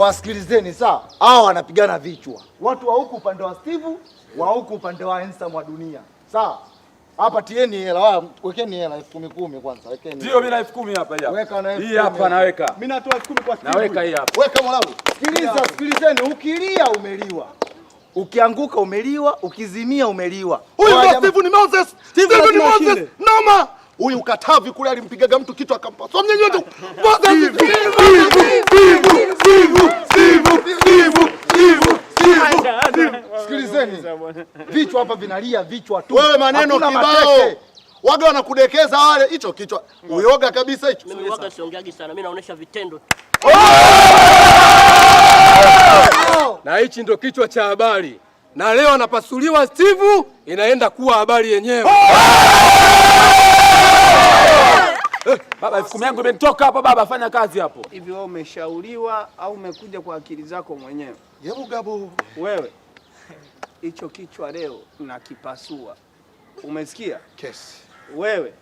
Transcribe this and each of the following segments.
Wasikilizeni sawa? Hao wanapigana vichwa. Watu wa huku upande wa Steve, wa huku upande wa Handsome wa Dunia. Sawa? Hapa tieni hela, wekeni hela 10,000 kwanza, wekeni. Ndio mimi na 10,000 hapa hii. Weka na 10,000. Hii hapa naweka. Mimi natoa 10,000 kwa Steve. Naweka hii hapa. Weka mwanangu. Sikilizeni, ukilia umeliwa. Ukianguka umeliwa, ukizimia umeliwa. Huyu ndo Steve ni Moses. Steve ni Moses. Noma. Huyu Katavi kule alimpigaga mtu kitu akampa. So mnyenyewe tu. Sikilizeni. Vichwa hapa vinalia, vichwa tu. Wewe maneno kibao. Waga wanakudekeza wale, hicho kichwa. Uyoga kabisa hicho. Mimi waga siongeagi sana, mimi naonesha vitendo tu. Na hichi ndo kichwa cha habari. Na leo anapasuliwa Steve, inaenda kuwa habari yenyewe. Baba 10,000 yangu imenitoka hapa baba, fanya kazi hapo. Hivi wewe umeshauriwa au umekuja kwa akili zako mwenyewe? Yebu gabo. Wewe hicho kichwa leo nakipasua. Umesikia? Kesi. Wewe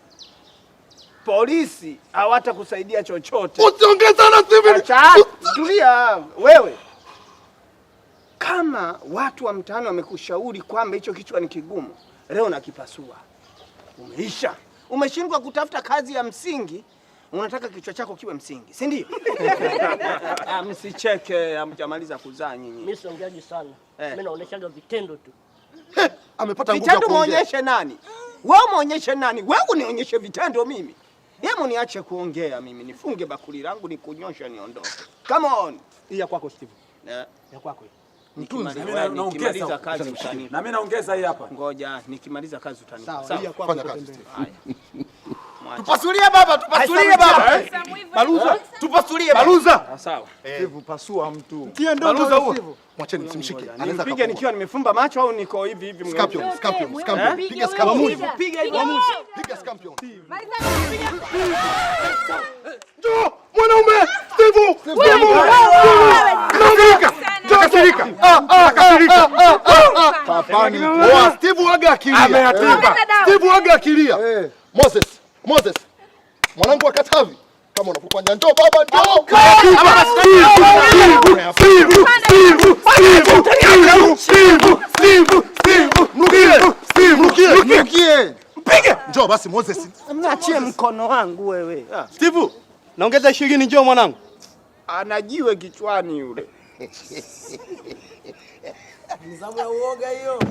polisi hawatakusaidia chochote. Usiongee sana Steve. Acha, tulia wewe. Kama watu wa mtaani wamekushauri kwamba hicho kichwa ni kigumu, leo nakipasua. Umeisha. Umeshindwa kutafuta kazi ya msingi, unataka kichwa chako kiwe msingi, si ndio? Msicheke, hamjamaliza kuzaa nyinyi. Mimi siongeagi sana. Mimi naoneshaga vitendo tu. Amepata nguvu ya vitendo. Muonyeshe nani? Wewe muonyeshe nani? Wewe unionyeshe vitendo mimi. Hebu niache kuongea mimi, nifunge bakuli langu nikunyosha niondoke. Come on. Hii ya kwako Steve. Ya kwako. Nikimaliza kazi utanipa. Na mimi naongeza hii hapa. Ngoja, nikimaliza kazi utanipa. Sawa, hii ya kwako kazi. Tupasulie baba, tupasulie baba. Baluza, Tupasulie Baluza. sawa. Steve pasua mtu. Baluza huo. Mwacheni msimshike. Anaweza Nipige nikiwa nimefumba macho au niko hivi hivi Scorpion. Piga Scorpion. Piga mwamuzi. Piga Scorpion. Njoo, mwanaume. Steve. Naondoka. Takasirika. Takasirika. Papani. Oa Steve waga akilia. Ameatimba. Steve waga akilia. Moses. Mwanangu wa Katavi. Kama unapofanya njoo baba njoo. Mrukie. Mpige. Njoo basi Moses. Mnaachie mkono wangu wewe. Steve, naongeza 20 njoo mwanangu. Anajiwe kichwani yule. Nizamu ya uoga hiyo.